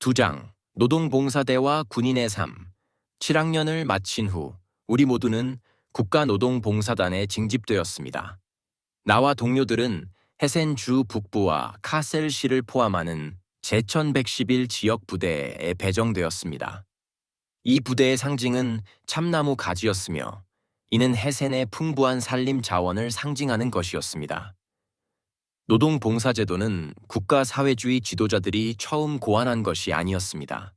2장 노동봉사대와 군인의 삶. 7학년을 마친 후 우리 모두는 국가노동봉사단에 징집되었습니다. 나와 동료들은 헤센주 북부와 카셀시를 포함하는 제1111 지역 부대에 배정되었습니다. 이 부대의 상징은 참나무 가지였으며 이는 헤센의 풍부한 산림 자원을 상징하는 것이었습니다. 노동봉사제도는 국가사회주의 지도자들이 처음 고안한 것이 아니었습니다.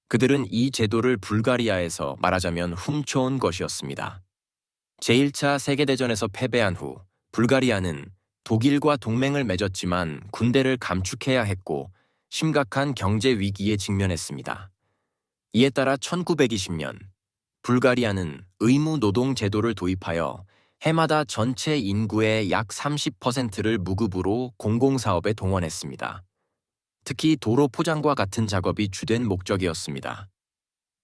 그들은 이 제도를 불가리아에서 말하자면 훔쳐온 것이었습니다. 제1차 세계대전에서 패배한 후 불가리아는 독일과 동맹을 맺었지만 군대를 감축해야 했고 심각한 경제 위기에 직면했습니다. 이에 따라 1920년 불가리아는 의무 노동 제도를 도입하여 해마다 전체 인구의 약 30%를 무급으로 공공사업에 동원했습니다. 특히 도로 포장과 같은 작업이 주된 목적이었습니다.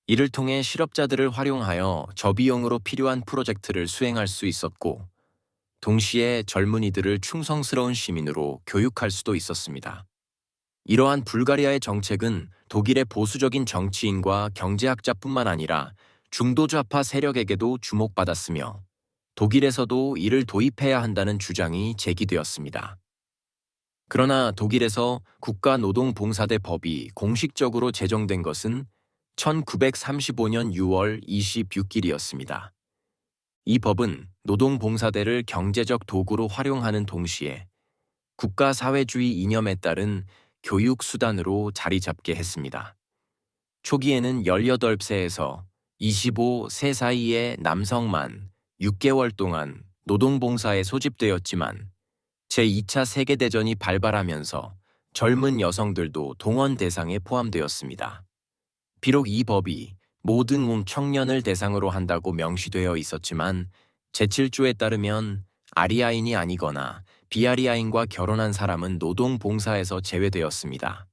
이를 통해 실업자들을 활용하여 저비용으로 필요한 프로젝트를 수행할 수 있었고, 동시에 젊은이들을 충성스러운 시민으로 교육할 수도 있었습니다. 이러한 불가리아의 정책은 독일의 보수적인 정치인과 경제학자뿐만 아니라 중도좌파 세력에게도 주목받았으며 독일에서도 이를 도입해야 한다는 주장이 제기되었습니다. 그러나 독일에서 국가노동봉사대 법이 공식적으로 제정된 것은 1935년 6월 26일이었습니다. 이 법은 노동봉사대를 경제적 도구로 활용하는 동시에 국가사회주의 이념에 따른 교육수단으로 자리 잡게 했습니다. 초기에는 18세에서 25세 사이의 남성만 6개월 동안 노동봉사에 소집되었지만 제2차 세계대전이 발발하면서 젊은 여성들도 동원 대상에 포함되었습니다. 비록 이 법이 모든 청년을 대상으로 한다고 명시되어 있었지만 제7조에 따르면 아리아인이 아니거나 비아리아인과 결혼한 사람은 노동봉사에서 제외되었습니다.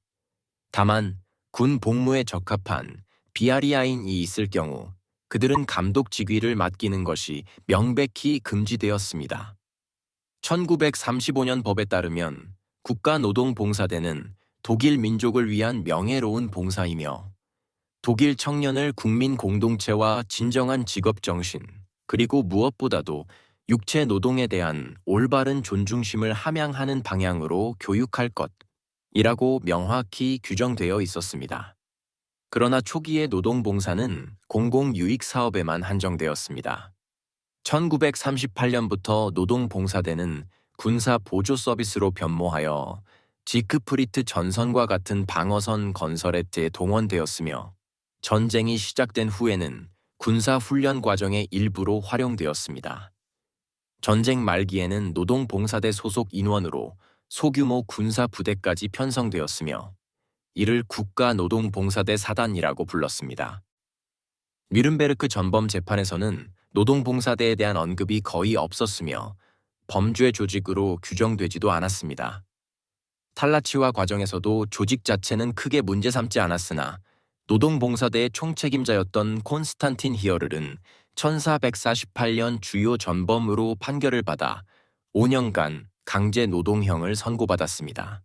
다만 군 복무에 적합한 비아리아인이 있을 경우 그들은 감독 직위를 맡기는 것이 명백히 금지되었습니다. 1935년 법에 따르면 국가노동봉사대는 독일 민족을 위한 명예로운 봉사이며 독일 청년을 국민 공동체와 진정한 직업정신, 그리고 무엇보다도 육체 노동에 대한 올바른 존중심을 함양하는 방향으로 교육할 것이라고 명확히 규정되어 있었습니다. 그러나 초기의 노동봉사는 공공유익 사업에만 한정되었습니다. 1938년부터 노동봉사대는 군사 보조 서비스로 변모하여 지크프리트 전선과 같은 방어선 건설에 재동원되었으며 전쟁이 시작된 후에는 군사훈련 과정의 일부로 활용되었습니다. 전쟁 말기에는 노동봉사대 소속 인원으로 소규모 군사부대까지 편성되었으며 이를 국가노동봉사대 사단이라고 불렀습니다. 뉘른베르크 전범 재판에서는 노동봉사대에 대한 언급이 거의 없었으며 범죄 조직으로 규정되지도 않았습니다. 탈라치화 과정에서도 조직 자체는 크게 문제 삼지 않았으나 노동봉사대의 총책임자였던 콘스탄틴 히어를은 1448년 주요 전범으로 판결을 받아 5년간 강제 노동형을 선고받았습니다.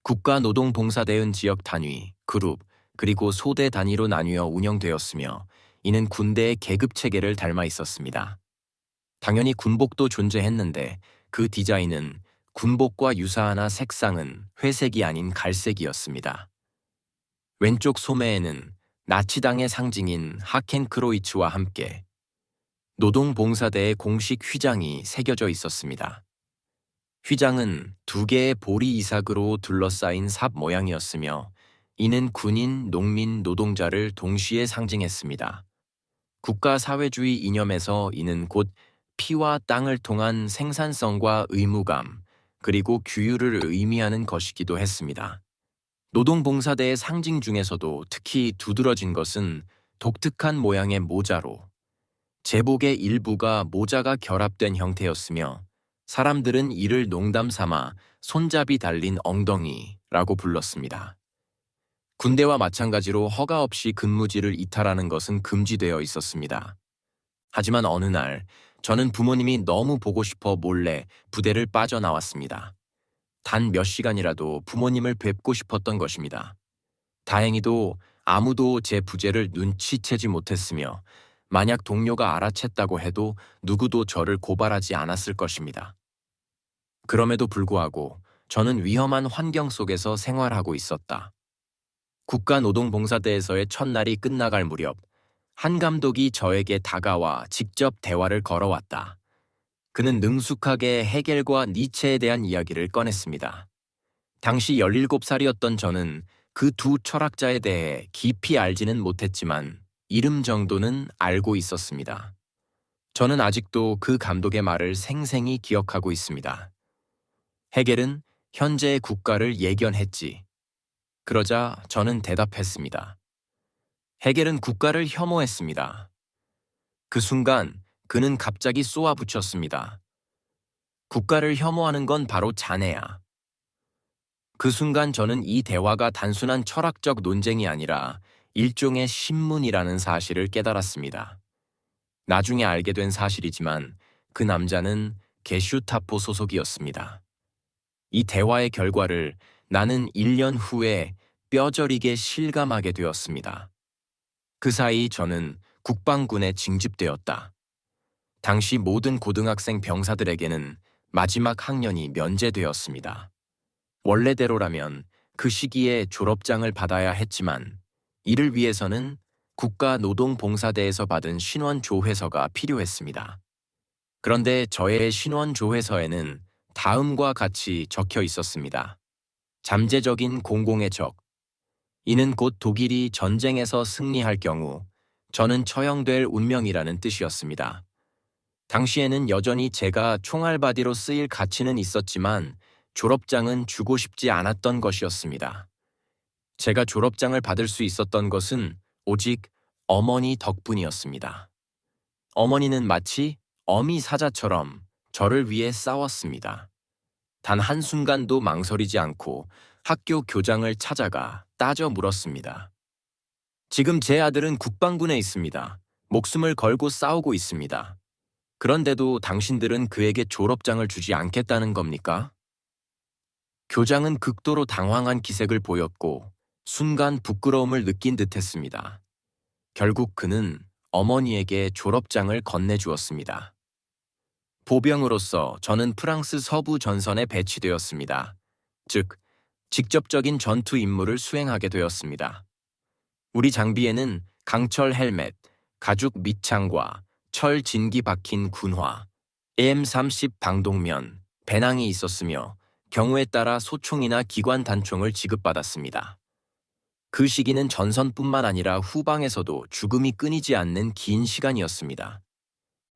국가노동봉사대은 지역 단위, 그룹, 그리고 소대 단위로 나뉘어 운영되었으며 이는 군대의 계급 체계를 닮아 있었습니다. 당연히 군복도 존재했는데 그 디자인은 군복과 유사하나 색상은 회색이 아닌 갈색이었습니다. 왼쪽 소매에는 나치당의 상징인 하켄크로이츠와 함께 노동봉사대의 공식 휘장이 새겨져 있었습니다. 휘장은 2개의 보리 이삭으로 둘러싸인 삽 모양이었으며 이는 군인, 농민, 노동자를 동시에 상징했습니다. 국가사회주의 이념에서 이는 곧 피와 땅을 통한 생산성과 의무감, 그리고 규율을 의미하는 것이기도 했습니다. 노동봉사대의 상징 중에서도 특히 두드러진 것은 독특한 모양의 모자로 제복의 일부가 모자가 결합된 형태였으며 사람들은 이를 농담 삼아 손잡이 달린 엉덩이라고 불렀습니다. 군대와 마찬가지로 허가 없이 근무지를 이탈하는 것은 금지되어 있었습니다. 하지만 어느 날 저는 부모님이 너무 보고 싶어 몰래 부대를 빠져나왔습니다. 단 몇 시간이라도 부모님을 뵙고 싶었던 것입니다. 다행히도 아무도 제 부재를 눈치채지 못했으며 만약 동료가 알아챘다고 해도 누구도 저를 고발하지 않았을 것입니다. 그럼에도 불구하고 저는 위험한 환경 속에서 생활하고 있었다. 국가노동봉사대에서의 첫날이 끝나갈 무렵 한 감독이 저에게 다가와 직접 대화를 걸어왔다. 그는 능숙하게 헤겔과 니체에 대한 이야기를 꺼냈습니다. 당시 17살이었던 저는 그 두 철학자에 대해 깊이 알지는 못했지만 이름 정도는 알고 있었습니다. 저는 아직도 그 감독의 말을 생생히 기억하고 있습니다. 헤겔은 현재의 국가를 예견했지. 그러자 저는 대답했습니다. 헤겔은 국가를 혐오했습니다. 그 순간 그는 갑자기 쏘아붙였습니다. 국가를 혐오하는 건 바로 자네야. 그 순간 저는 이 대화가 단순한 철학적 논쟁이 아니라 일종의 신문이라는 사실을 깨달았습니다. 나중에 알게 된 사실이지만 그 남자는 게슈타포 소속이었습니다. 이 대화의 결과를 나는 1년 후에 뼈저리게 실감하게 되었습니다. 그 사이 저는 국방군에 징집되었다. 당시 모든 고등학생 병사들에게는 마지막 학년이 면제되었습니다. 원래대로라면 그 시기에 졸업장을 받아야 했지만 이를 위해서는 국가노동봉사대에서 받은 신원조회서가 필요했습니다. 그런데 저의 신원조회서에는 다음과 같이 적혀 있었습니다. 잠재적인 공공의 적. 이는 곧 독일이 전쟁에서 승리할 경우 저는 처형될 운명이라는 뜻이었습니다. 당시에는 여전히 제가 총알바디로 쓰일 가치는 있었지만 졸업장은 주고 싶지 않았던 것이었습니다. 제가 졸업장을 받을 수 있었던 것은 오직 어머니 덕분이었습니다. 어머니는 마치 어미 사자처럼 저를 위해 싸웠습니다. 단 한순간도 망설이지 않고 학교 교장을 찾아가 따져 물었습니다. 지금 제 아들은 국방군에 있습니다. 목숨을 걸고 싸우고 있습니다. 그런데도 당신들은 그에게 졸업장을 주지 않겠다는 겁니까? 교장은 극도로 당황한 기색을 보였고 순간 부끄러움을 느낀 듯했습니다. 결국 그는 어머니에게 졸업장을 건네주었습니다. 보병으로서 저는 프랑스 서부 전선에 배치되었습니다. 즉, 직접적인 전투 임무를 수행하게 되었습니다. 우리 장비에는 강철 헬멧, 가죽 밑창과 철 진기 박힌 군화, AM-30 방독면, 배낭이 있었으며 경우에 따라 소총이나 기관 단총을 지급받았습니다. 그 시기는 전선뿐만 아니라 후방에서도 죽음이 끊이지 않는 긴 시간이었습니다.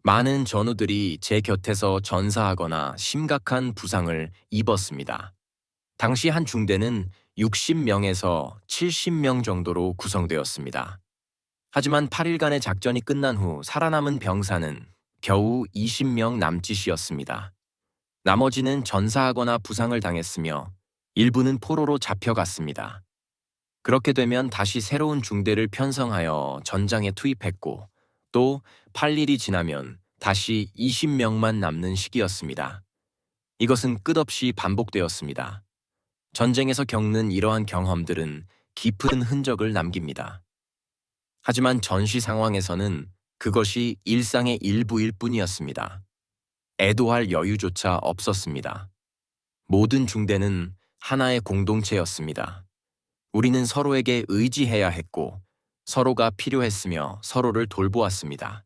많은 전우들이 제 곁에서 전사하거나 심각한 부상을 입었습니다. 당시 한 중대는 60명에서 70명 정도로 구성되었습니다. 하지만 8일간의 작전이 끝난 후 살아남은 병사는 겨우 20명 남짓이었습니다. 나머지는 전사하거나 부상을 당했으며 일부는 포로로 잡혀갔습니다. 그렇게 되면 다시 새로운 중대를 편성하여 전장에 투입했고 또 8일이 지나면 다시 20명만 남는 시기였습니다. 이것은 끝없이 반복되었습니다. 전쟁에서 겪는 이러한 경험들은 깊은 흔적을 남깁니다. 하지만 전시 상황에서는 그것이 일상의 일부일 뿐이었습니다. 애도할 여유조차 없었습니다. 모든 중대는 하나의 공동체였습니다. 우리는 서로에게 의지해야 했고 서로가 필요했으며 서로를 돌보았습니다.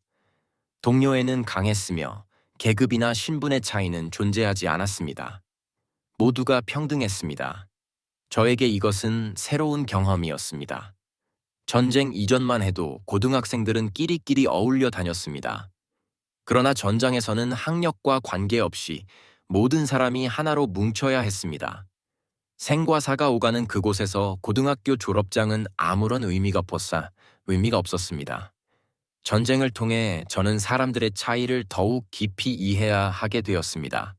동료애는 강했으며 계급이나 신분의 차이는 존재하지 않았습니다. 모두가 평등했습니다. 저에게 이것은 새로운 경험이었습니다. 전쟁 이전만 해도 고등학생들은 끼리끼리 어울려 다녔습니다. 그러나 전장에서는 학력과 관계없이 모든 사람이 하나로 뭉쳐야 했습니다. 생과 사가 오가는 그곳에서 고등학교 졸업장은 아무런 의미가 없었습니다. 전쟁을 통해 저는 사람들의 차이를 더욱 깊이 이해해야 하게 되었습니다.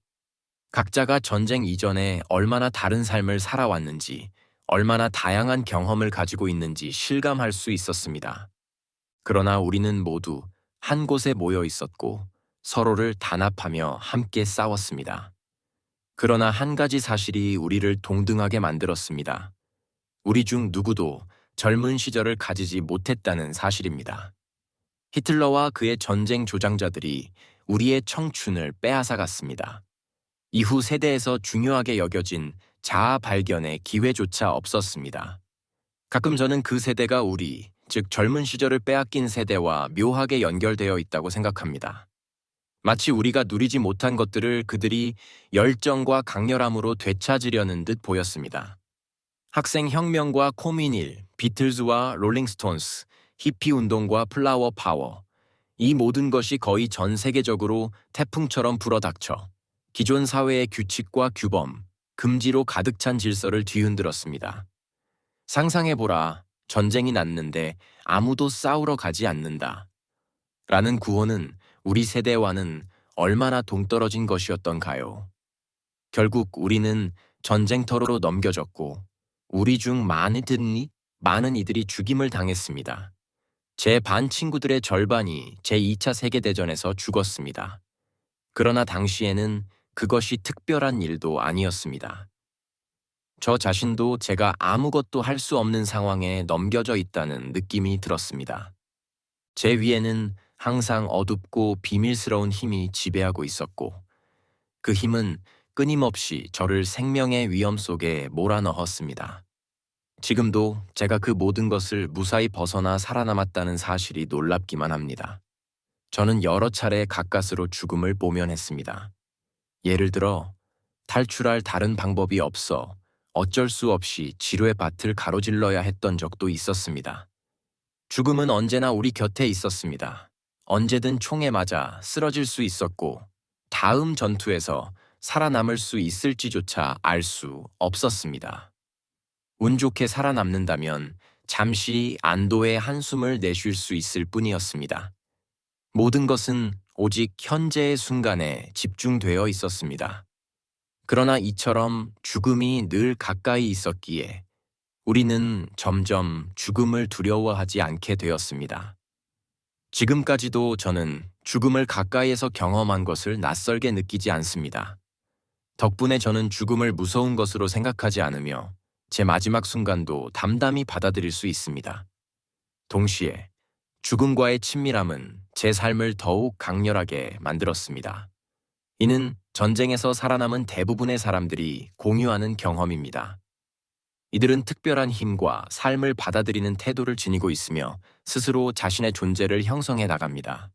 각자가 전쟁 이전에 얼마나 다른 삶을 살아왔는지, 얼마나 다양한 경험을 가지고 있는지 실감할 수 있었습니다. 그러나 우리는 모두 한 곳에 모여 있었고 서로를 단합하며 함께 싸웠습니다. 그러나 한 가지 사실이 우리를 동등하게 만들었습니다. 우리 중 누구도 젊은 시절을 가지지 못했다는 사실입니다. 히틀러와 그의 전쟁 조장자들이 우리의 청춘을 빼앗아갔습니다. 이후 세대에서 중요하게 여겨진 자아 발견의 기회조차 없었습니다. 가끔 저는 그 세대가 우리, 즉 젊은 시절을 빼앗긴 세대와 묘하게 연결되어 있다고 생각합니다. 마치 우리가 누리지 못한 것들을 그들이 열정과 강렬함으로 되찾으려는 듯 보였습니다. 학생혁명과 코민일, 비틀즈와 롤링스톤스, 히피 운동과 플라워 파워, 이 모든 것이 거의 전 세계적으로 태풍처럼 불어닥쳐 기존 사회의 규칙과 규범, 금지로 가득 찬 질서를 뒤흔들었습니다. 상상해보라, 전쟁이 났는데 아무도 싸우러 가지 않는다. 라는 구호는 우리 세대와는 얼마나 동떨어진 것이었던가요? 결국 우리는 전쟁터로 넘겨졌고 우리 중 많은 이들이 죽임을 당했습니다. 제 반 친구들의 절반이 제2차 세계대전에서 죽었습니다. 그러나 당시에는 그것이 특별한 일도 아니었습니다. 저 자신도 제가 아무것도 할 수 없는 상황에 넘겨져 있다는 느낌이 들었습니다. 제 위에는 항상 어둡고 비밀스러운 힘이 지배하고 있었고, 그 힘은 끊임없이 저를 생명의 위험 속에 몰아넣었습니다. 지금도 제가 그 모든 것을 무사히 벗어나 살아남았다는 사실이 놀랍기만 합니다. 저는 여러 차례 가까스로 죽음을 모면했습니다. 예를 들어, 탈출할 다른 방법이 없어 어쩔 수 없이 지뢰 밭을 가로질러야 했던 적도 있었습니다. 죽음은 언제나 우리 곁에 있었습니다. 언제든 총에 맞아 쓰러질 수 있었고, 다음 전투에서 살아남을 수 있을지조차 알 수 없었습니다. 운 좋게 살아남는다면 잠시 안도의 한숨을 내쉴 수 있을 뿐이었습니다. 모든 것은 오직 현재의 순간에 집중되어 있었습니다. 그러나 이처럼 죽음이 늘 가까이 있었기에 우리는 점점 죽음을 두려워하지 않게 되었습니다. 지금까지도 저는 죽음을 가까이에서 경험한 것을 낯설게 느끼지 않습니다. 덕분에 저는 죽음을 무서운 것으로 생각하지 않으며 제 마지막 순간도 담담히 받아들일 수 있습니다. 동시에 죽음과의 친밀함은 제 삶을 더욱 강렬하게 만들었습니다. 이는 전쟁에서 살아남은 대부분의 사람들이 공유하는 경험입니다. 이들은 특별한 힘과 삶을 받아들이는 태도를 지니고 있으며 스스로 자신의 존재를 형성해 나갑니다.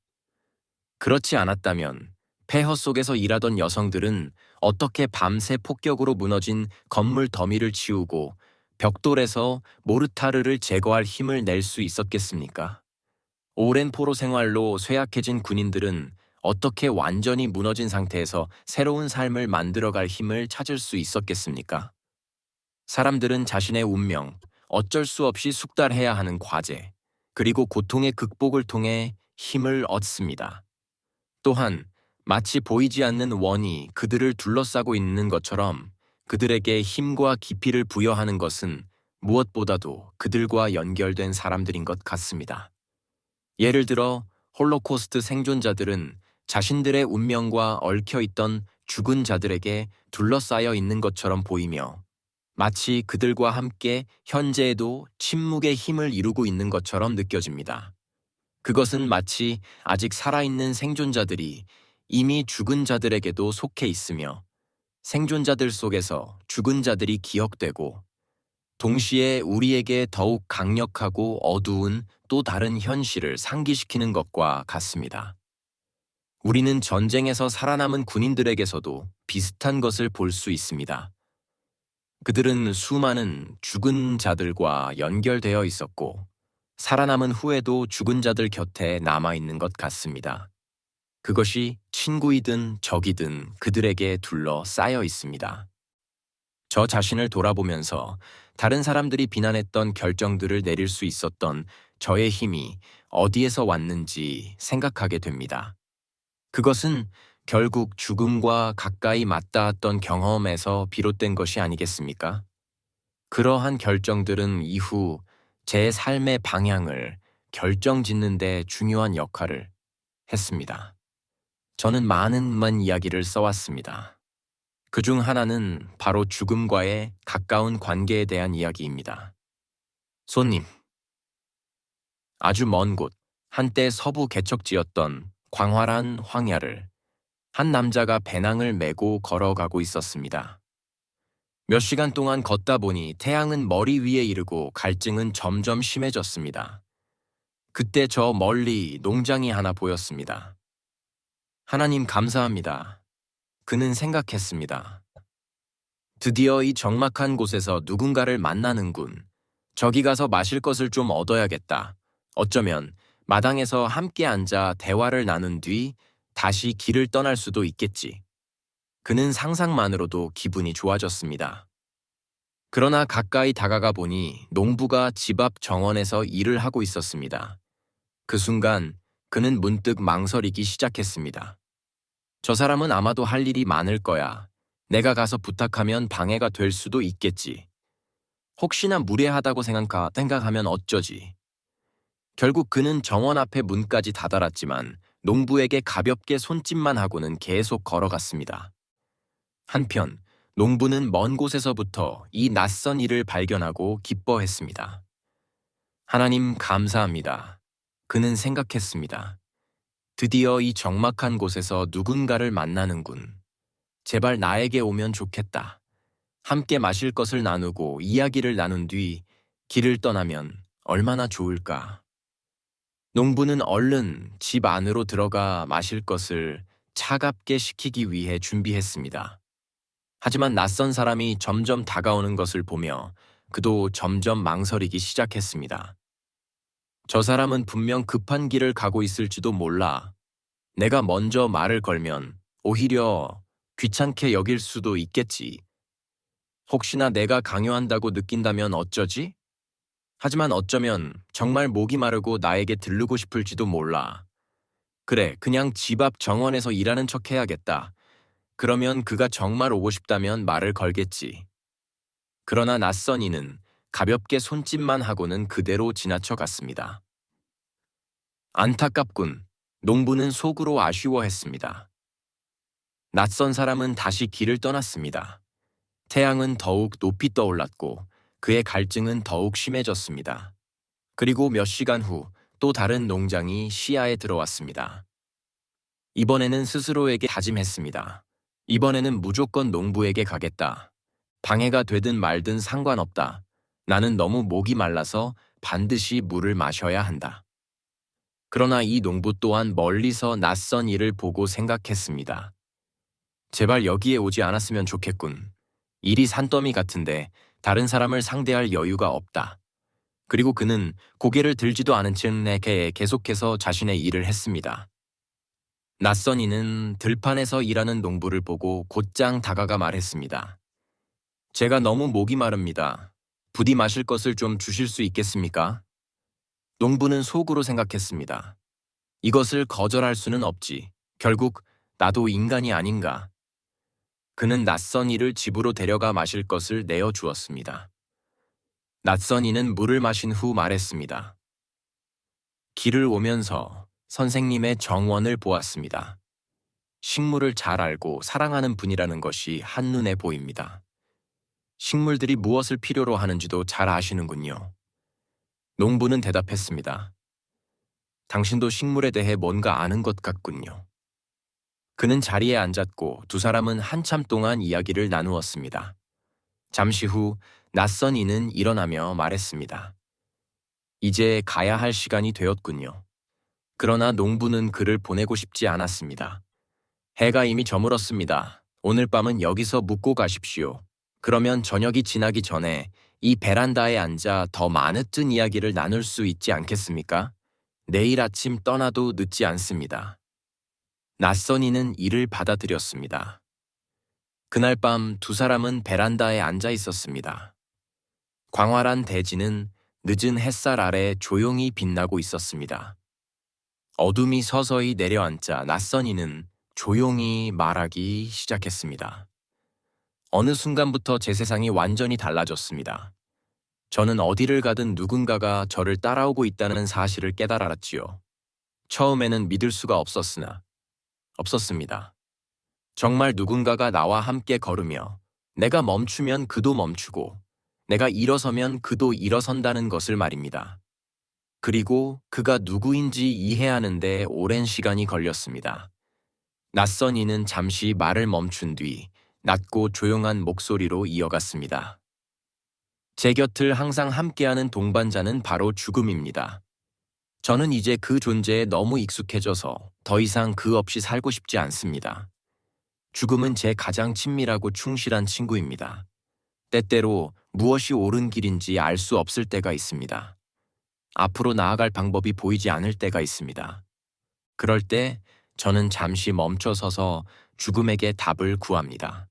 그렇지 않았다면 폐허 속에서 일하던 여성들은 어떻게 밤새 폭격으로 무너진 건물 더미를 치우고 벽돌에서 모르타르를 제거할 힘을 낼 수 있었겠습니까? 오랜 포로 생활로 쇠약해진 군인들은 어떻게 완전히 무너진 상태에서 새로운 삶을 만들어갈 힘을 찾을 수 있었겠습니까? 사람들은 자신의 운명, 어쩔 수 없이 숙달해야 하는 과제, 그리고 고통의 극복을 통해 힘을 얻습니다. 또한 마치 보이지 않는 원이 그들을 둘러싸고 있는 것처럼 그들에게 힘과 깊이를 부여하는 것은 무엇보다도 그들과 연결된 사람들인 것 같습니다. 예를 들어 홀로코스트 생존자들은 자신들의 운명과 얽혀있던 죽은 자들에게 둘러싸여 있는 것처럼 보이며 마치 그들과 함께 현재에도 침묵의 힘을 이루고 있는 것처럼 느껴집니다. 그것은 마치 아직 살아있는 생존자들이 이미 죽은 자들에게도 속해 있으며 생존자들 속에서 죽은 자들이 기억되고 동시에 우리에게 더욱 강력하고 어두운 또 다른 현실을 상기시키는 것과 같습니다. 우리는 전쟁에서 살아남은 군인들에게서도 비슷한 것을 볼 수 있습니다. 그들은 수많은 죽은 자들과 연결되어 있었고 살아남은 후에도 죽은 자들 곁에 남아있는 것 같습니다. 그것이 친구이든 적이든 그들에게 둘러싸여 있습니다. 저 자신을 돌아보면서 다른 사람들이 비난했던 결정들을 내릴 수 있었던 저의 힘이 어디에서 왔는지 생각하게 됩니다. 그것은 결국 죽음과 가까이 맞닿았던 경험에서 비롯된 것이 아니겠습니까? 그러한 결정들은 이후 제 삶의 방향을 결정짓는 데 중요한 역할을 했습니다. 저는 많은 이야기를 써왔습니다. 그중 하나는 바로 죽음과의 가까운 관계에 대한 이야기입니다. 손님. 아주 먼 곳, 한때 서부 개척지였던 광활한 황야를 한 남자가 배낭을 메고 걸어가고 있었습니다. 몇 시간 동안 걷다 보니 태양은 머리 위에 이르고 갈증은 점점 심해졌습니다. 그때 저 멀리 농장이 하나 보였습니다. 하나님 감사합니다. 그는 생각했습니다. 드디어 이 적막한 곳에서 누군가를 만나는군. 저기 가서 마실 것을 좀 얻어야겠다. 어쩌면 마당에서 함께 앉아 대화를 나눈 뒤 다시 길을 떠날 수도 있겠지. 그는 상상만으로도 기분이 좋아졌습니다. 그러나 가까이 다가가 보니 농부가 집 앞 정원에서 일을 하고 있었습니다. 그 순간 그는 문득 망설이기 시작했습니다. 저 사람은 아마도 할 일이 많을 거야. 내가 가서 부탁하면 방해가 될 수도 있겠지. 혹시나 무례하다고 생각하면 어쩌지. 결국 그는 정원 앞에 문까지 다다랐지만 농부에게 가볍게 손짓만 하고는 계속 걸어갔습니다. 한편 농부는 먼 곳에서부터 이 낯선 일을 발견하고 기뻐했습니다. 하나님 감사합니다. 그는 생각했습니다. 드디어 이 적막한 곳에서 누군가를 만나는군. 제발 나에게 오면 좋겠다. 함께 마실 것을 나누고 이야기를 나눈 뒤 길을 떠나면 얼마나 좋을까. 농부는 얼른 집 안으로 들어가 마실 것을 차갑게 식히기 위해 준비했습니다. 하지만 낯선 사람이 점점 다가오는 것을 보며 그도 점점 망설이기 시작했습니다. 저 사람은 분명 급한 길을 가고 있을지도 몰라. 내가 먼저 말을 걸면 오히려 귀찮게 여길 수도 있겠지. 혹시나 내가 강요한다고 느낀다면 어쩌지? 하지만 어쩌면 정말 목이 마르고 나에게 들르고 싶을지도 몰라. 그래, 그냥 집 앞 정원에서 일하는 척 해야겠다. 그러면 그가 정말 오고 싶다면 말을 걸겠지. 그러나 낯선 이는 가볍게 손짓만 하고는 그대로 지나쳐 갔습니다. 안타깝군. 농부는 속으로 아쉬워했습니다. 낯선 사람은 다시 길을 떠났습니다. 태양은 더욱 높이 떠올랐고 그의 갈증은 더욱 심해졌습니다. 그리고 몇 시간 후 또 다른 농장이 시야에 들어왔습니다. 이번에는 스스로에게 다짐했습니다. 이번에는 무조건 농부에게 가겠다. 방해가 되든 말든 상관없다. 나는 너무 목이 말라서 반드시 물을 마셔야 한다. 그러나 이 농부 또한 멀리서 낯선 이를 보고 생각했습니다. 제발 여기에 오지 않았으면 좋겠군. 일이 산더미 같은데 다른 사람을 상대할 여유가 없다. 그리고 그는 고개를 들지도 않은 채 내게 계속해서 자신의 일을 했습니다. 낯선 이는 들판에서 일하는 농부를 보고 곧장 다가가 말했습니다. 제가 너무 목이 마릅니다. 부디 마실 것을 좀 주실 수 있겠습니까? 농부는 속으로 생각했습니다. 이것을 거절할 수는 없지. 결국 나도 인간이 아닌가. 그는 낯선 이를 집으로 데려가 마실 것을 내어 주었습니다. 낯선 이는 물을 마신 후 말했습니다. 길을 오면서 선생님의 정원을 보았습니다. 식물을 잘 알고 사랑하는 분이라는 것이 한눈에 보입니다. 식물들이 무엇을 필요로 하는지도 잘 아시는군요. 농부는 대답했습니다. 당신도 식물에 대해 뭔가 아는 것 같군요. 그는 자리에 앉았고 두 사람은 한참 동안 이야기를 나누었습니다. 잠시 후 낯선 이는 일어나며 말했습니다. 이제 가야 할 시간이 되었군요. 그러나 농부는 그를 보내고 싶지 않았습니다. 해가 이미 저물었습니다. 오늘 밤은 여기서 묵고 가십시오. 그러면 저녁이 지나기 전에 이 베란다에 앉아 더 많은 이야기를 나눌 수 있지 않겠습니까? 내일 아침 떠나도 늦지 않습니다. 낯선 이는 이를 받아들였습니다. 그날 밤 두 사람은 베란다에 앉아 있었습니다. 광활한 대지는 늦은 햇살 아래 조용히 빛나고 있었습니다. 어둠이 서서히 내려앉자 낯선 이는 조용히 말하기 시작했습니다. 어느 순간부터 제 세상이 완전히 달라졌습니다. 저는 어디를 가든 누군가가 저를 따라오고 있다는 사실을 깨달았지요. 처음에는 믿을 수가 없었습니다. 정말 누군가가 나와 함께 걸으며 내가 멈추면 그도 멈추고 내가 일어서면 그도 일어선다는 것을 말입니다. 그리고 그가 누구인지 이해하는 데 오랜 시간이 걸렸습니다. 낯선 이는 잠시 말을 멈춘 뒤 낮고 조용한 목소리로 이어갔습니다. 제 곁을 항상 함께하는 동반자는 바로 죽음입니다. 저는 이제 그 존재에 너무 익숙해져서 더 이상 그 없이 살고 싶지 않습니다. 죽음은 제 가장 친밀하고 충실한 친구입니다. 때때로 무엇이 옳은 길인지 알 수 없을 때가 있습니다. 앞으로 나아갈 방법이 보이지 않을 때가 있습니다. 그럴 때 저는 잠시 멈춰서서 죽음에게 답을 구합니다.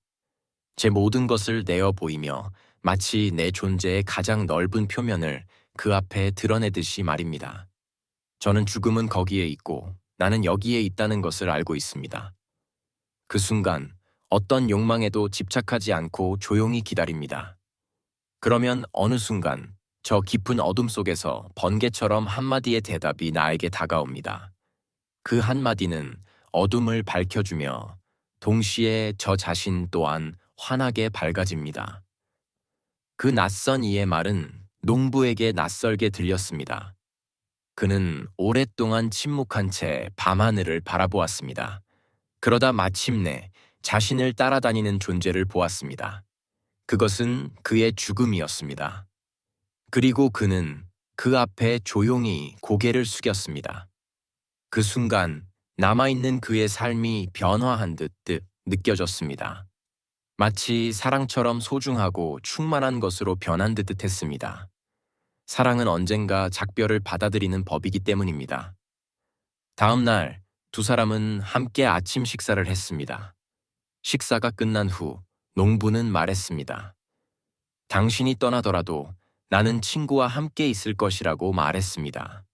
제 모든 것을 내어 보이며 마치 내 존재의 가장 넓은 표면을 그 앞에 드러내듯이 말입니다. 저는 죽음은 거기에 있고 나는 여기에 있다는 것을 알고 있습니다. 그 순간 어떤 욕망에도 집착하지 않고 조용히 기다립니다. 그러면 어느 순간 저 깊은 어둠 속에서 번개처럼 한마디의 대답이 나에게 다가옵니다. 그 한마디는 어둠을 밝혀주며 동시에 저 자신 또한 환하게 밝아집니다. 그 낯선 이의 말은 농부에게 낯설게 들렸습니다. 그는 오랫동안 침묵한 채 밤하늘을 바라보았습니다. 그러다 마침내 자신을 따라다니는 존재를 보았습니다. 그것은 그의 죽음이었습니다. 그리고 그는 그 앞에 조용히 고개를 숙였습니다. 그 순간 남아있는 그의 삶이 변화한 듯 느껴졌습니다. 마치 사랑처럼 소중하고 충만한 것으로 변한 듯 했습니다. 사랑은 언젠가 작별을 받아들이는 법이기 때문입니다. 다음 날 두 사람은 함께 아침 식사를 했습니다. 식사가 끝난 후 농부는 말했습니다. 당신이 떠나더라도 나는 친구와 함께 있을 것이라고 말했습니다.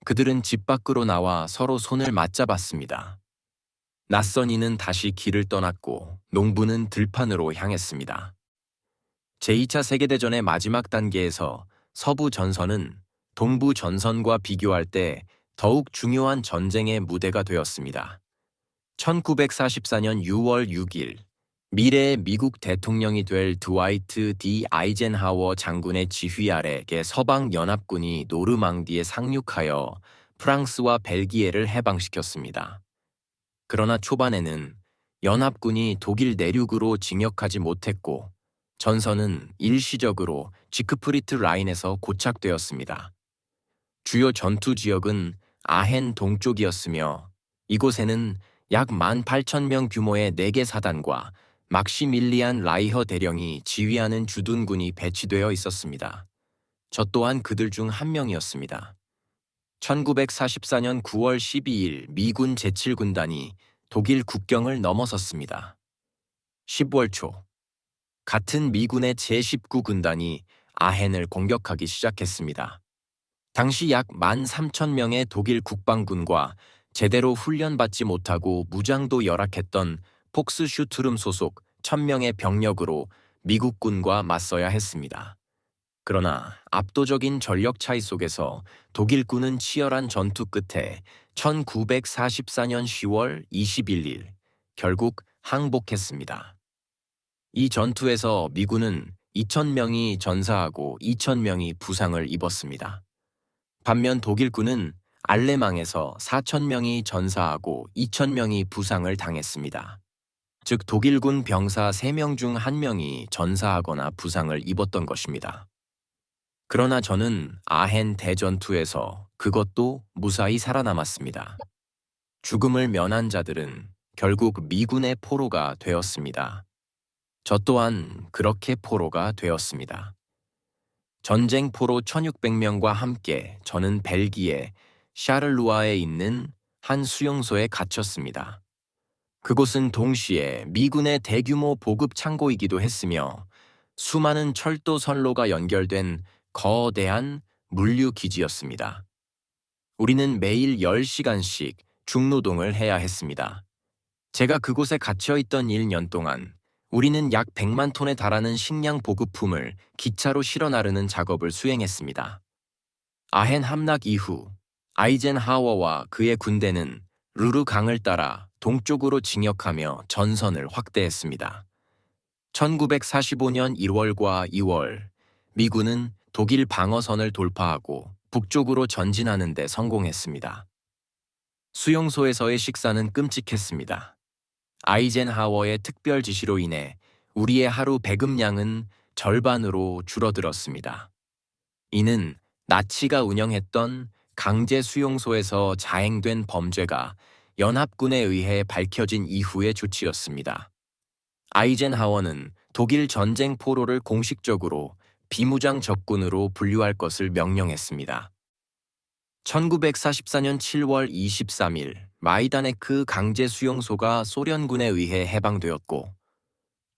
그들은 집 밖으로 나와 서로 손을 맞잡았습니다. 낯선 이는 다시 길을 떠났고 농부는 들판으로 향했습니다. 제2차 세계대전의 마지막 단계에서 서부 전선은 동부 전선과 비교할 때 더욱 중요한 전쟁의 무대가 되었습니다. 1944년 6월 6일 미래의 미국 대통령이 될 드와이트 D. 아이젠하워 장군의 지휘 아래 서방 연합군이 노르망디에 상륙하여 프랑스와 벨기에를 해방시켰습니다. 그러나 초반에는 연합군이 독일 내륙으로 진격하지 못했고 전선은 일시적으로 지크프리트 라인에서 고착되었습니다. 주요 전투 지역은 아헨 동쪽이었으며 이곳에는 약 18,000명 규모의 4개 사단과 막시밀리안 라이허 대령이 지휘하는 주둔군이 배치되어 있었습니다. 저 또한 그들 중 한 명이었습니다. 1944년 9월 12일 미군 제7군단이 독일 국경을 넘어섰습니다. 10월 초, 같은 미군의 제19군단이 아헨을 공격하기 시작했습니다. 당시 약 13,000명의 독일 국방군과 제대로 훈련받지 못하고 무장도 열악했던 폭스슈투름 소속 1,000명의 병력으로 미국군과 맞서야 했습니다. 그러나 압도적인 전력 차이 속에서 독일군은 치열한 전투 끝에 1944년 10월 21일 결국 항복했습니다. 이 전투에서 미군은 2,000명이 전사하고 2,000명이 부상을 입었습니다. 반면 독일군은 알레망에서 4,000명이 전사하고 2,000명이 부상을 당했습니다. 즉 독일군 병사 3명 중 1명이 전사하거나 부상을 입었던 것입니다. 그러나 저는 아헨 대전투에서 그것도 무사히 살아남았습니다. 죽음을 면한 자들은 결국 미군의 포로가 되었습니다. 저 또한 그렇게 포로가 되었습니다. 전쟁 포로 1,600명과 함께 저는 벨기에 샤를루아에 있는 한 수용소에 갇혔습니다. 그곳은 동시에 미군의 대규모 보급 창고이기도 했으며 수많은 철도 선로가 연결된 거대한 물류 기지였습니다. 우리는 매일 10시간씩 중노동을 해야 했습니다. 제가 그곳에 갇혀있던 1년 동안 우리는 약 100만 톤에 달하는 식량 보급품을 기차로 실어 나르는 작업을 수행했습니다. 아헨 함락 이후 아이젠하워와 그의 군대는 루르 강을 따라 동쪽으로 진격하며 전선을 확대했습니다. 1945년 1월과 2월, 미군은 독일 방어선을 돌파하고 북쪽으로 전진하는 데 성공했습니다. 수용소에서의 식사는 끔찍했습니다. 아이젠하워의 특별 지시로 인해 우리의 하루 배급량은 절반으로 줄어들었습니다. 이는 나치가 운영했던 강제 수용소에서 자행된 범죄가 연합군에 의해 밝혀진 이후의 조치였습니다. 아이젠하워는 독일 전쟁 포로를 공식적으로 비무장 적군으로 분류할 것을 명령했습니다. 1944년 7월 23일 마이다네크 강제 수용소가 소련군에 의해 해방되었고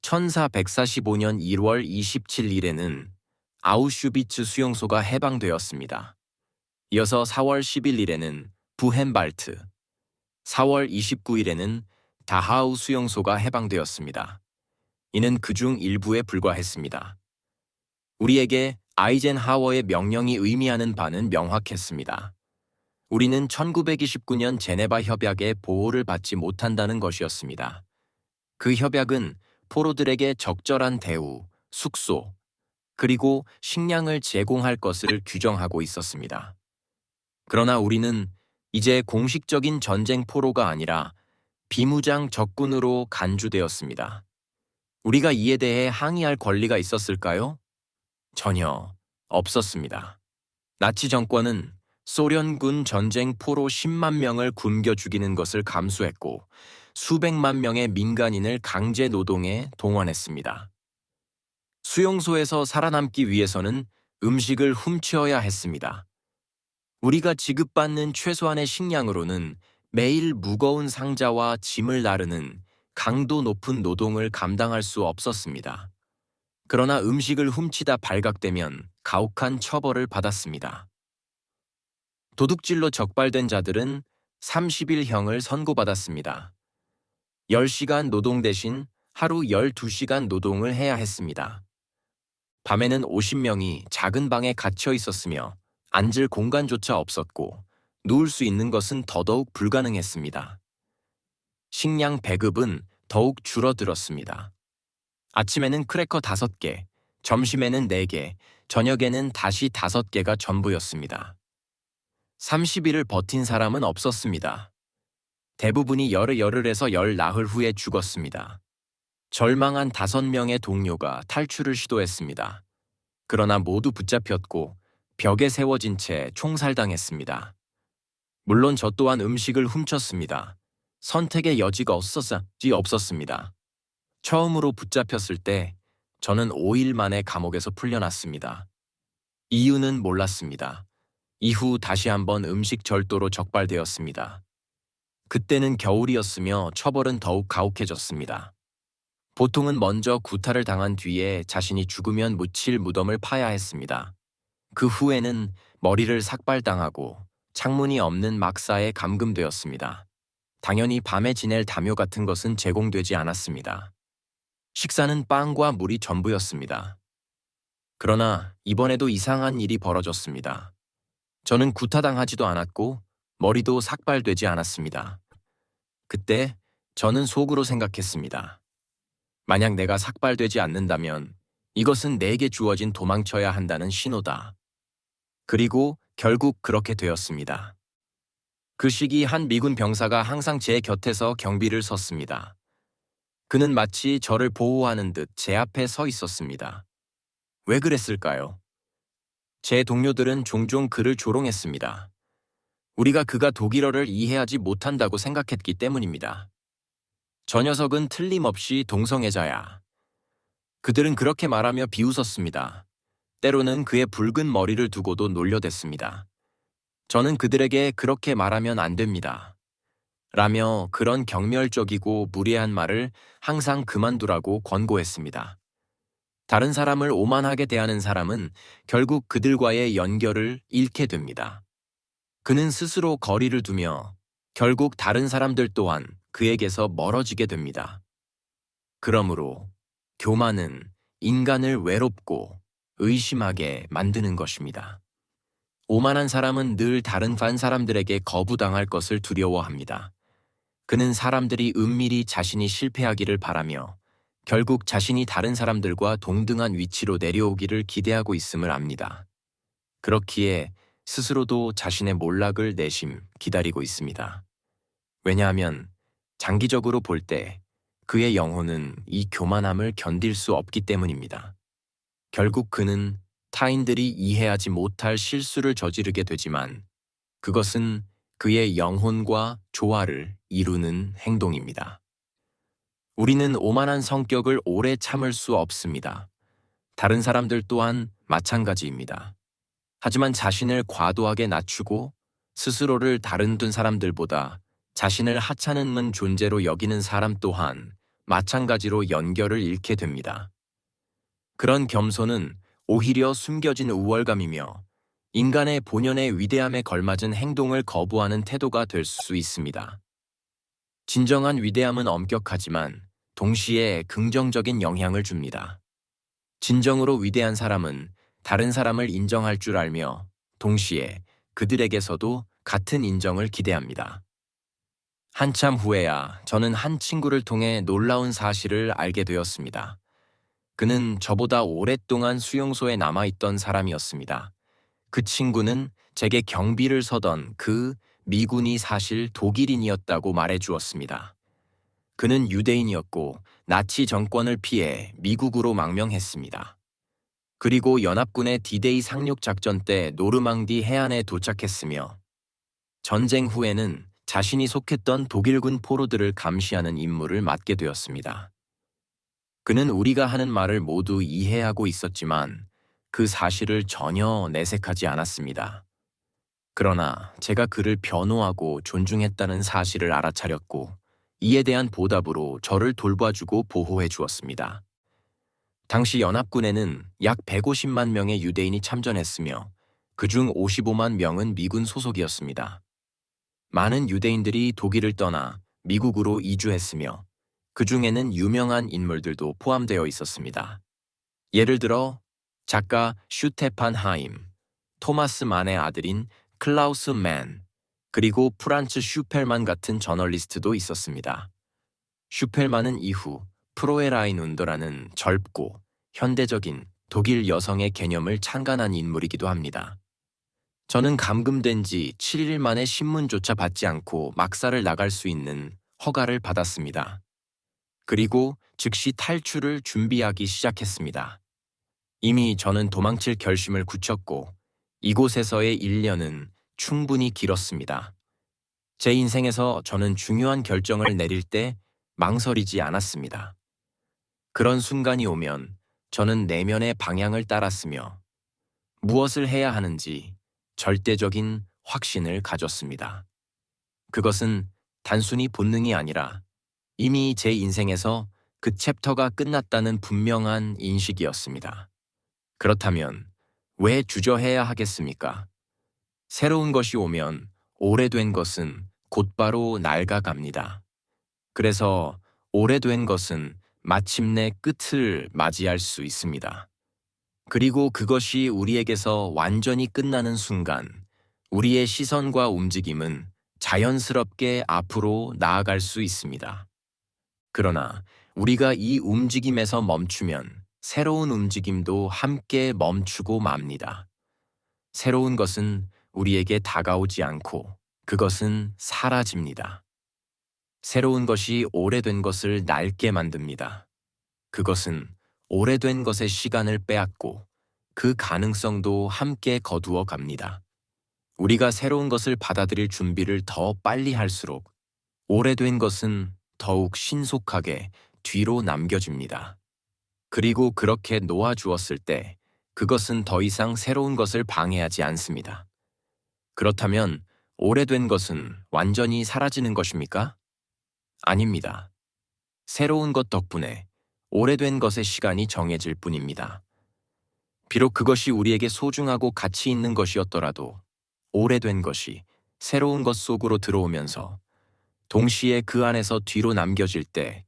1445년 1월 27일에는 아우슈비츠 수용소가 해방되었습니다. 이어서 4월 11일에는 부헨발트, 4월 29일에는 다하우 수용소가 해방되었습니다. 이는 그중 일부에 불과했습니다. 우리에게 아이젠하워의 명령이 의미하는 바는 명확했습니다. 우리는 1929년 제네바 협약의 보호를 받지 못한다는 것이었습니다. 그 협약은 포로들에게 적절한 대우, 숙소, 그리고 식량을 제공할 것을 규정하고 있었습니다. 그러나 우리는 이제 공식적인 전쟁 포로가 아니라 비무장 적군으로 간주되었습니다. 우리가 이에 대해 항의할 권리가 있었을까요? 전혀 없었습니다. 나치 정권은 소련군 전쟁 포로 10만 명을 굶겨 죽이는 것을 감수했고 수백만 명의 민간인을 강제 노동에 동원했습니다. 수용소에서 살아남기 위해서는 음식을 훔쳐야 했습니다. 우리가 지급받는 최소한의 식량으로는 매일 무거운 상자와 짐을 나르는 강도 높은 노동을 감당할 수 없었습니다. 그러나 음식을 훔치다 발각되면 가혹한 처벌을 받았습니다. 도둑질로 적발된 자들은 30일형을 선고받았습니다. 10시간 노동 대신 하루 12시간 노동을 해야 했습니다. 밤에는 50명이 작은 방에 갇혀 있었으며 앉을 공간조차 없었고 누울 수 있는 것은 더더욱 불가능했습니다. 식량 배급은 더욱 줄어들었습니다. 아침에는 크래커 5개, 점심에는 4개, 저녁에는 다시 5개가 전부였습니다. 30일을 버틴 사람은 없었습니다. 대부분이 열흘에서 나흘 후에 죽었습니다. 절망한 5명의 동료가 탈출을 시도했습니다. 그러나 모두 붙잡혔고 벽에 세워진 채 총살당했습니다. 물론 저 또한 음식을 훔쳤습니다. 선택의 여지가 없었습니다. 처음으로 붙잡혔을 때 저는 5일 만에 감옥에서 풀려났습니다. 이유는 몰랐습니다. 이후 다시 한번 음식 절도로 적발되었습니다. 그때는 겨울이었으며 처벌은 더욱 가혹해졌습니다. 보통은 먼저 구타를 당한 뒤에 자신이 죽으면 묻힐 무덤을 파야 했습니다. 그 후에는 머리를 삭발당하고 창문이 없는 막사에 감금되었습니다. 당연히 밤에 지낼 담요 같은 것은 제공되지 않았습니다. 식사는 빵과 물이 전부였습니다. 그러나 이번에도 이상한 일이 벌어졌습니다. 저는 구타당하지도 않았고 머리도 삭발되지 않았습니다. 그때 저는 속으로 생각했습니다. 만약 내가 삭발되지 않는다면 이것은 내게 주어진 도망쳐야 한다는 신호다. 그리고 결국 그렇게 되었습니다. 그 시기 한 미군 병사가 항상 제 곁에서 경비를 섰습니다. 그는 마치 저를 보호하는 듯 제 앞에 서 있었습니다. 왜 그랬을까요? 제 동료들은 종종 그를 조롱했습니다. 우리가 그가 독일어를 이해하지 못한다고 생각했기 때문입니다. 저 녀석은 틀림없이 동성애자야. 그들은 그렇게 말하며 비웃었습니다. 때로는 그의 붉은 머리를 두고도 놀려댔습니다. 저는 그들에게 그렇게 말하면 안 됩니다. 라며 그런 경멸적이고 무례한 말을 항상 그만두라고 권고했습니다. 다른 사람을 오만하게 대하는 사람은 결국 그들과의 연결을 잃게 됩니다. 그는 스스로 거리를 두며 결국 다른 사람들 또한 그에게서 멀어지게 됩니다. 그러므로 교만은 인간을 외롭고 의심하게 만드는 것입니다. 오만한 사람은 늘 다른 사람들에게 거부당할 것을 두려워합니다. 그는 사람들이 은밀히 자신이 실패하기를 바라며 결국 자신이 다른 사람들과 동등한 위치로 내려오기를 기대하고 있음을 압니다. 그렇기에 스스로도 자신의 몰락을 내심 기다리고 있습니다. 왜냐하면 장기적으로 볼 때 그의 영혼은 이 교만함을 견딜 수 없기 때문입니다. 결국 그는 타인들이 이해하지 못할 실수를 저지르게 되지만 그것은 그의 영혼과 조화를 이루는 행동입니다. 우리는 오만한 성격을 오래 참을 수 없습니다. 다른 사람들 또한 마찬가지입니다. 하지만 자신을 과도하게 낮추고 스스로를 다른 사람들보다 자신을 하찮은 존재로 여기는 사람 또한 마찬가지로 연결을 잃게 됩니다. 그런 겸손은 오히려 숨겨진 우월감이며 인간의 본연의 위대함에 걸맞은 행동을 거부하는 태도가 될 수 있습니다. 진정한 위대함은 엄격하지만 동시에 긍정적인 영향을 줍니다. 진정으로 위대한 사람은 다른 사람을 인정할 줄 알며 동시에 그들에게서도 같은 인정을 기대합니다. 한참 후에야 저는 한 친구를 통해 놀라운 사실을 알게 되었습니다. 그는 저보다 오랫동안 수용소에 남아있던 사람이었습니다. 그 친구는 제게 경비를 서던 그 미군이 사실 독일인이었다고 말해 주었습니다. 그는 유대인이었고 나치 정권을 피해 미국으로 망명했습니다. 그리고 연합군의 디데이 상륙 작전 때 노르망디 해안에 도착했으며 전쟁 후에는 자신이 속했던 독일군 포로들을 감시하는 임무를 맡게 되었습니다. 그는 우리가 하는 말을 모두 이해하고 있었지만 그 사실을 전혀 내색하지 않았습니다. 그러나 제가 그를 변호하고 존중했다는 사실을 알아차렸고 이에 대한 보답으로 저를 돌봐주고 보호해 주었습니다. 당시 연합군에는 약 150만 명의 유대인이 참전했으며 그중 55만 명은 미군 소속이었습니다. 많은 유대인들이 독일을 떠나 미국으로 이주했으며 그 중에는 유명한 인물들도 포함되어 있었습니다. 예를 들어 작가 슈테판 하임, 토마스 만의 아들인 클라우스 맨, 그리고 프란츠 슈펠만 같은 저널리스트도 있었습니다. 슈펠만은 이후 프로에라인 운더라는 젊고 현대적인 독일 여성의 개념을 창간한 인물이기도 합니다. 저는 감금된 지 7일 만에 신문조차 받지 않고 막사를 나갈 수 있는 허가를 받았습니다. 그리고 즉시 탈출을 준비하기 시작했습니다. 이미 저는 도망칠 결심을 굳혔고 이곳에서의 1년은 충분히 길었습니다. 제 인생에서 저는 중요한 결정을 내릴 때 망설이지 않았습니다. 그런 순간이 오면 저는 내면의 방향을 따랐으며 무엇을 해야 하는지 절대적인 확신을 가졌습니다. 그것은 단순히 본능이 아니라 이미 제 인생에서 그 챕터가 끝났다는 분명한 인식이었습니다. 그렇다면 왜 주저해야 하겠습니까? 새로운 것이 오면 오래된 것은 곧바로 낡아갑니다. 그래서 오래된 것은 마침내 끝을 맞이할 수 있습니다. 그리고 그것이 우리에게서 완전히 끝나는 순간 우리의 시선과 움직임은 자연스럽게 앞으로 나아갈 수 있습니다. 그러나 우리가 이 움직임에서 멈추면 새로운 움직임도 함께 멈추고 맙니다. 새로운 것은 우리에게 다가오지 않고 그것은 사라집니다. 새로운 것이 오래된 것을 낡게 만듭니다. 그것은 오래된 것의 시간을 빼앗고 그 가능성도 함께 거두어 갑니다. 우리가 새로운 것을 받아들일 준비를 더 빨리 할수록 오래된 것은 더욱 신속하게 뒤로 남겨집니다. 그리고 그렇게 놓아주었을 때 그것은 더 이상 새로운 것을 방해하지 않습니다. 그렇다면 오래된 것은 완전히 사라지는 것입니까? 아닙니다. 새로운 것 덕분에 오래된 것의 시간이 정해질 뿐입니다. 비록 그것이 우리에게 소중하고 가치 있는 것이었더라도 오래된 것이 새로운 것 속으로 들어오면서 동시에 그 안에서 뒤로 남겨질 때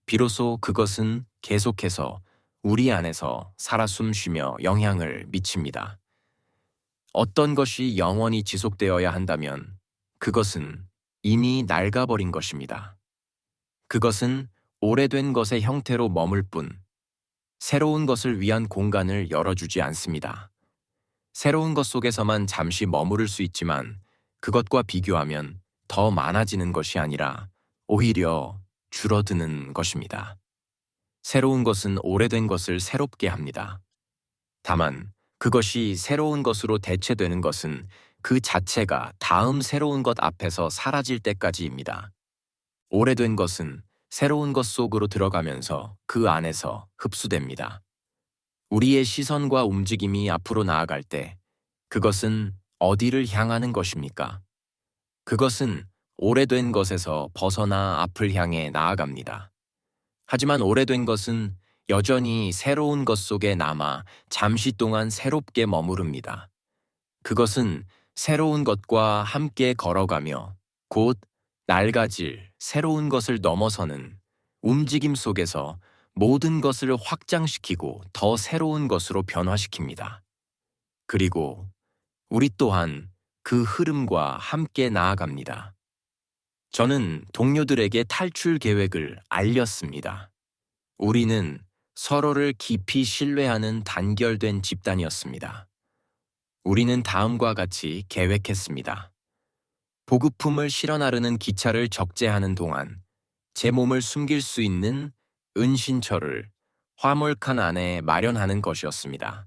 비로소 그것은 계속해서 우리 안에서 살아 숨쉬며 영향을 미칩니다. 어떤 것이 영원히 지속되어야 한다면 그것은 이미 낡아버린 것입니다. 그것은 오래된 것의 형태로 머물 뿐 새로운 것을 위한 공간을 열어주지 않습니다. 새로운 것 속에서만 잠시 머무를 수 있지만 그것과 비교하면 더 많아지는 것이 아니라 오히려 줄어드는 것입니다. 새로운 것은 오래된 것을 새롭게 합니다. 다만 그것이 새로운 것으로 대체되는 것은 그 자체가 다음 새로운 것 앞에서 사라질 때까지입니다. 오래된 것은 새로운 것 속으로 들어가면서 그 안에서 흡수됩니다. 우리의 시선과 움직임이 앞으로 나아갈 때 그것은 어디를 향하는 것입니까? 그것은 오래된 것에서 벗어나 앞을 향해 나아갑니다. 하지만 오래된 것은 여전히 새로운 것 속에 남아 잠시 동안 새롭게 머무릅니다. 그것은 새로운 것과 함께 걸어가며 곧 낡아질 새로운 것을 넘어서는 움직임 속에서 모든 것을 확장시키고 더 새로운 것으로 변화시킵니다. 그리고 우리 또한 그 흐름과 함께 나아갑니다. 저는 동료들에게 탈출 계획을 알렸습니다. 우리는 서로를 깊이 신뢰하는 단결된 집단이었습니다. 우리는 다음과 같이 계획했습니다. 보급품을 실어 나르는 기차를 적재하는 동안 제 몸을 숨길 수 있는 은신처를 화물칸 안에 마련하는 것이었습니다.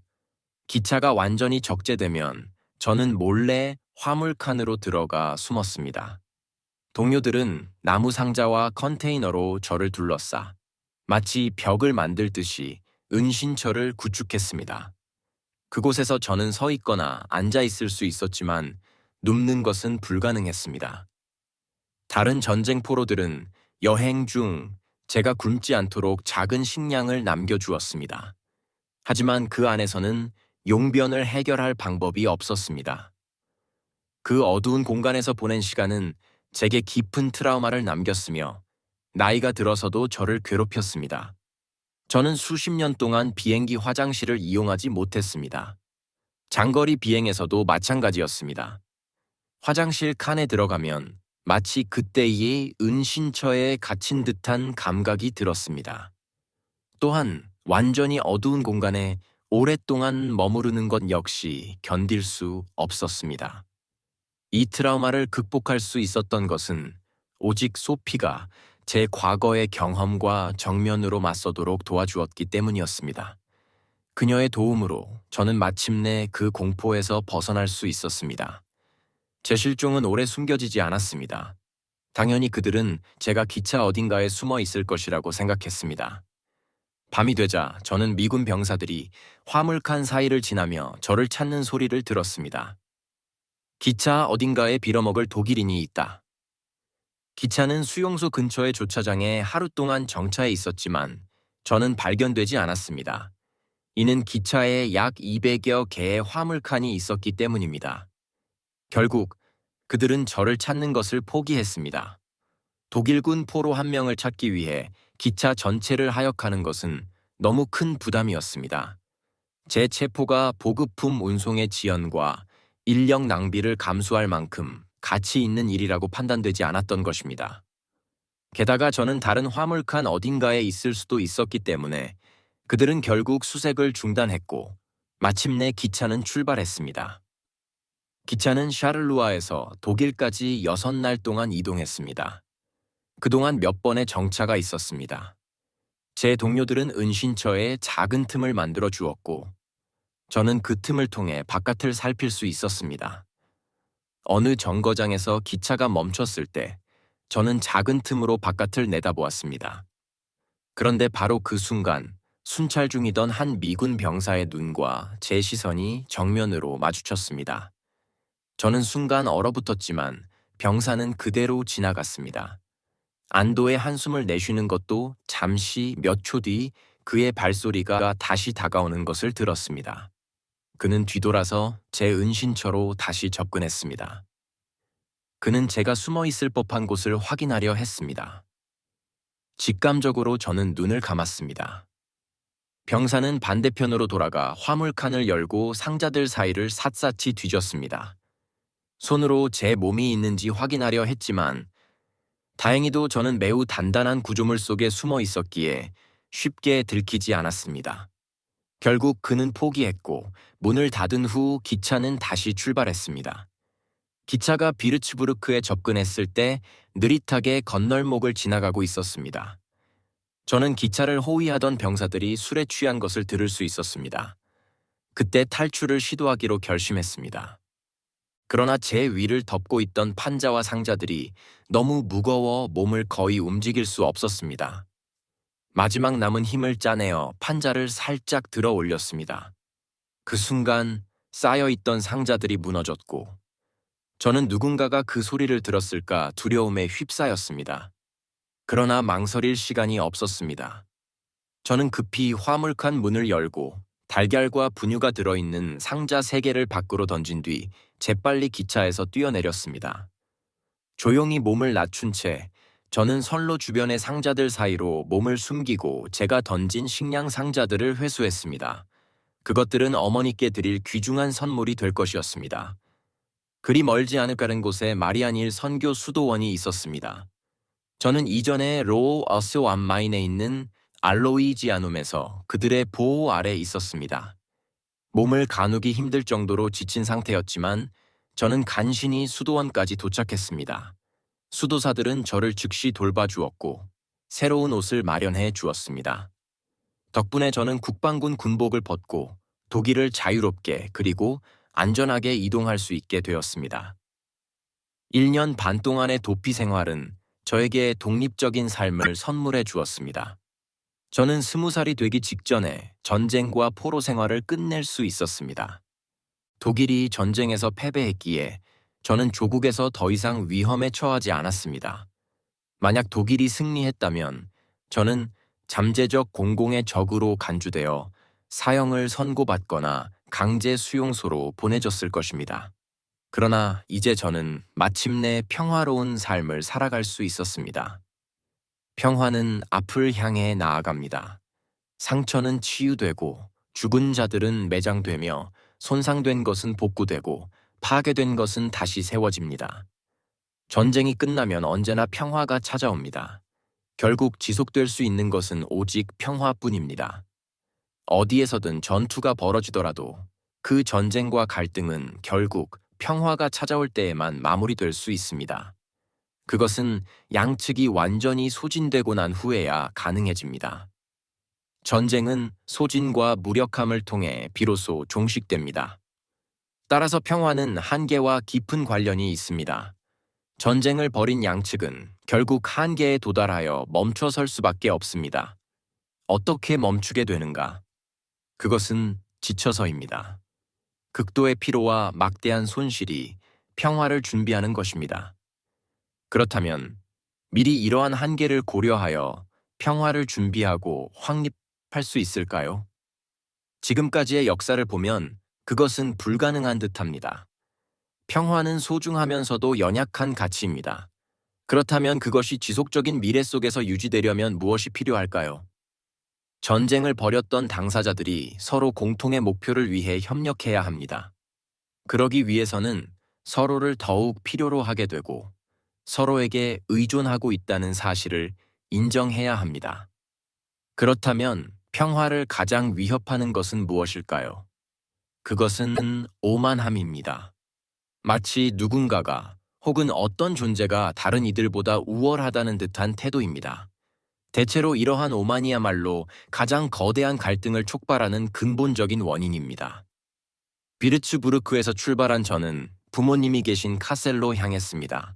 기차가 완전히 적재되면 저는 몰래 화물칸으로 들어가 숨었습니다. 동료들은 나무 상자와 컨테이너로 저를 둘러싸 마치 벽을 만들듯이 은신처를 구축했습니다. 그곳에서 저는 서 있거나 앉아 있을 수 있었지만 눕는 것은 불가능했습니다. 다른 전쟁 포로들은 여행 중 제가 굶지 않도록 작은 식량을 남겨주었습니다. 하지만 그 안에서는 용변을 해결할 방법이 없었습니다. 그 어두운 공간에서 보낸 시간은 제게 깊은 트라우마를 남겼으며 나이가 들어서도 저를 괴롭혔습니다. 저는 수십 년 동안 비행기 화장실을 이용하지 못했습니다. 장거리 비행에서도 마찬가지였습니다. 화장실 칸에 들어가면 마치 그때의 은신처에 갇힌 듯한 감각이 들었습니다. 또한 완전히 어두운 공간에 오랫동안 머무르는 것 역시 견딜 수 없었습니다. 이 트라우마를 극복할 수 있었던 것은 오직 소피가 제 과거의 경험과 정면으로 맞서도록 도와주었기 때문이었습니다. 그녀의 도움으로 저는 마침내 그 공포에서 벗어날 수 있었습니다. 제 실종은 오래 숨겨지지 않았습니다. 당연히 그들은 제가 기차 어딘가에 숨어 있을 것이라고 생각했습니다. 밤이 되자 저는 미군 병사들이 화물칸 사이를 지나며 저를 찾는 소리를 들었습니다. 기차 어딘가에 빌어먹을 독일인이 있다. 기차는 수용소 근처의 주차장에 하루 동안 정차해 있었지만 저는 발견되지 않았습니다. 이는 기차에 약 200여 개의 화물칸이 있었기 때문입니다. 결국 그들은 저를 찾는 것을 포기했습니다. 독일군 포로 한 명을 찾기 위해 기차 전체를 하역하는 것은 너무 큰 부담이었습니다. 제 체포가 보급품 운송의 지연과 인력 낭비를 감수할 만큼 가치 있는 일이라고 판단되지 않았던 것입니다. 게다가 저는 다른 화물칸 어딘가에 있을 수도 있었기 때문에 그들은 결국 수색을 중단했고 마침내 기차는 출발했습니다. 기차는 샤를루아에서 독일까지 6날 동안 이동했습니다. 그동안 몇 번의 정차가 있었습니다. 제 동료들은 은신처에 작은 틈을 만들어 주었고 저는 그 틈을 통해 바깥을 살필 수 있었습니다. 어느 정거장에서 기차가 멈췄을 때 저는 작은 틈으로 바깥을 내다보았습니다. 그런데 바로 그 순간 순찰 중이던 한 미군 병사의 눈과 제 시선이 정면으로 마주쳤습니다. 저는 순간 얼어붙었지만 병사는 그대로 지나갔습니다. 안도의 한숨을 내쉬는 것도 잠시 몇 초 뒤 그의 발소리가 다시 다가오는 것을 들었습니다. 그는 뒤돌아서 제 은신처로 다시 접근했습니다. 그는 제가 숨어 있을 법한 곳을 확인하려 했습니다. 직감적으로 저는 눈을 감았습니다. 병사는 반대편으로 돌아가 화물칸을 열고 상자들 사이를 샅샅이 뒤졌습니다. 손으로 제 몸이 있는지 확인하려 했지만 다행히도 저는 매우 단단한 구조물 속에 숨어 있었기에 쉽게 들키지 않았습니다. 결국 그는 포기했고 문을 닫은 후 기차는 다시 출발했습니다. 기차가 비르츠부르크에 접근했을 때 느릿하게 건널목을 지나가고 있었습니다. 저는 기차를 호위하던 병사들이 술에 취한 것을 들을 수 있었습니다. 그때 탈출을 시도하기로 결심했습니다. 그러나 제 위를 덮고 있던 판자와 상자들이 너무 무거워 몸을 거의 움직일 수 없었습니다. 마지막 남은 힘을 짜내어 판자를 살짝 들어 올렸습니다. 그 순간 쌓여있던 상자들이 무너졌고 저는 누군가가 그 소리를 들었을까 두려움에 휩싸였습니다. 그러나 망설일 시간이 없었습니다. 저는 급히 화물칸 문을 열고 달걀과 분유가 들어있는 상자 3개를 밖으로 던진 뒤 재빨리 기차에서 뛰어내렸습니다. 조용히 몸을 낮춘 채 저는 선로 주변의 상자들 사이로 몸을 숨기고 제가 던진 식량 상자들을 회수했습니다. 그것들은 어머니께 드릴 귀중한 선물이 될 것이었습니다. 그리 멀지 않을 다른 곳에 마리안일 선교 수도원이 있었습니다. 저는 이전에 로우 어스 암마인에 있는 알로이지아눔에서 그들의 보호 아래 있었습니다. 몸을 가누기 힘들 정도로 지친 상태였지만 저는 간신히 수도원까지 도착했습니다. 수도사들은 저를 즉시 돌봐주었고 새로운 옷을 마련해 주었습니다. 덕분에 저는 국방군 군복을 벗고 독일을 자유롭게 그리고 안전하게 이동할 수 있게 되었습니다. 1년 반 동안의 도피 생활은 저에게 독립적인 삶을 선물해 주었습니다. 저는 20살이 되기 직전에 전쟁과 포로 생활을 끝낼 수 있었습니다. 독일이 전쟁에서 패배했기에 저는 조국에서 더 이상 위험에 처하지 않았습니다. 만약 독일이 승리했다면 저는 잠재적 공공의 적으로 간주되어 사형을 선고받거나 강제 수용소로 보내졌을 것입니다. 그러나 이제 저는 마침내 평화로운 삶을 살아갈 수 있었습니다. 평화는 앞을 향해 나아갑니다. 상처는 치유되고 죽은 자들은 매장되며 손상된 것은 복구되고 파괴된 것은 다시 세워집니다. 전쟁이 끝나면 언제나 평화가 찾아옵니다. 결국 지속될 수 있는 것은 오직 평화뿐입니다. 어디에서든 전투가 벌어지더라도 그 전쟁과 갈등은 결국 평화가 찾아올 때에만 마무리될 수 있습니다. 그것은 양측이 완전히 소진되고 난 후에야 가능해집니다. 전쟁은 소진과 무력함을 통해 비로소 종식됩니다. 따라서 평화는 한계와 깊은 관련이 있습니다. 전쟁을 벌인 양측은 결국 한계에 도달하여 멈춰설 수밖에 없습니다. 어떻게 멈추게 되는가? 그것은 지쳐서입니다. 극도의 피로와 막대한 손실이 평화를 준비하는 것입니다. 그렇다면 미리 이러한 한계를 고려하여 평화를 준비하고 확립할 수 있을까요? 지금까지의 역사를 보면 그것은 불가능한 듯합니다. 평화는 소중하면서도 연약한 가치입니다. 그렇다면 그것이 지속적인 미래 속에서 유지되려면 무엇이 필요할까요? 전쟁을 벌였던 당사자들이 서로 공통의 목표를 위해 협력해야 합니다. 그러기 위해서는 서로를 더욱 필요로 하게 되고 서로에게 의존하고 있다는 사실을 인정해야 합니다. 그렇다면 평화를 가장 위협하는 것은 무엇일까요? 그것은 오만함입니다. 마치 누군가가 혹은 어떤 존재가 다른 이들보다 우월하다는 듯한 태도입니다. 대체로 이러한 오만이야말로 가장 거대한 갈등을 촉발하는 근본적인 원인입니다. 비르츠부르크에서 출발한 저는 부모님이 계신 카셀로 향했습니다.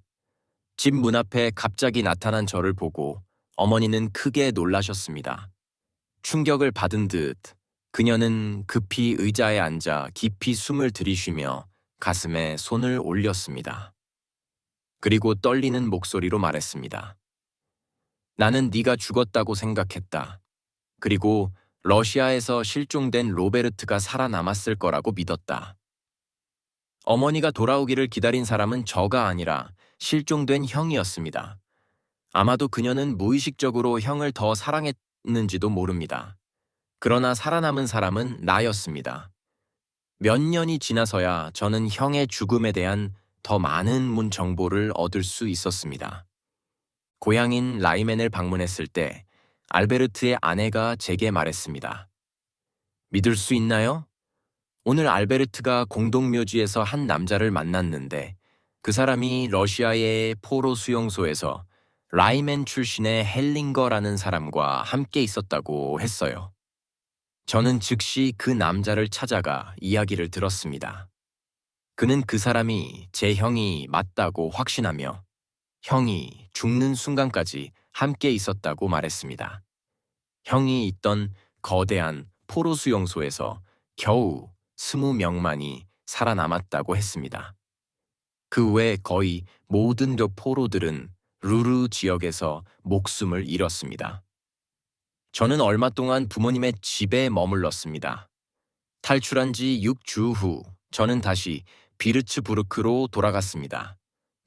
집 문 앞에 갑자기 나타난 저를 보고 어머니는 크게 놀라셨습니다. 충격을 받은 듯 그녀는 급히 의자에 앉아 깊이 숨을 들이쉬며 가슴에 손을 올렸습니다. 그리고 떨리는 목소리로 말했습니다. 나는 네가 죽었다고 생각했다. 그리고 러시아에서 실종된 로베르트가 살아남았을 거라고 믿었다. 어머니가 돌아오기를 기다린 사람은 저가 아니라 실종된 형이었습니다. 아마도 그녀는 무의식적으로 형을 더 사랑했는지도 모릅니다. 그러나 살아남은 사람은 나였습니다. 몇 년이 지나서야 저는 형의 죽음에 대한 더 많은 정보를 얻을 수 있었습니다. 고향인 라이멘을 방문했을 때 알베르트의 아내가 제게 말했습니다. 믿을 수 있나요? 오늘 알베르트가 공동묘지에서 한 남자를 만났는데 그 사람이 러시아의 포로 수용소에서 라이멘 출신의 헬링거라는 사람과 함께 있었다고 했어요. 저는 즉시 그 남자를 찾아가 이야기를 들었습니다. 그는 그 사람이 제 형이 맞다고 확신하며 형이 죽는 순간까지 함께 있었다고 말했습니다. 형이 있던 거대한 포로 수용소에서 겨우 20명만이 살아남았다고 했습니다. 그 외 거의 모든 포로들은 루르 지역에서 목숨을 잃었습니다. 저는 얼마 동안 부모님의 집에 머물렀습니다. 탈출한 지 6주 후 저는 다시 비르츠부르크로 돌아갔습니다.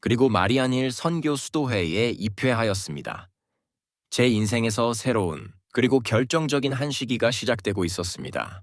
그리고 마리안힐 선교 수도회에 입회하였습니다. 제 인생에서 새로운 그리고 결정적인 한 시기가 시작되고 있었습니다.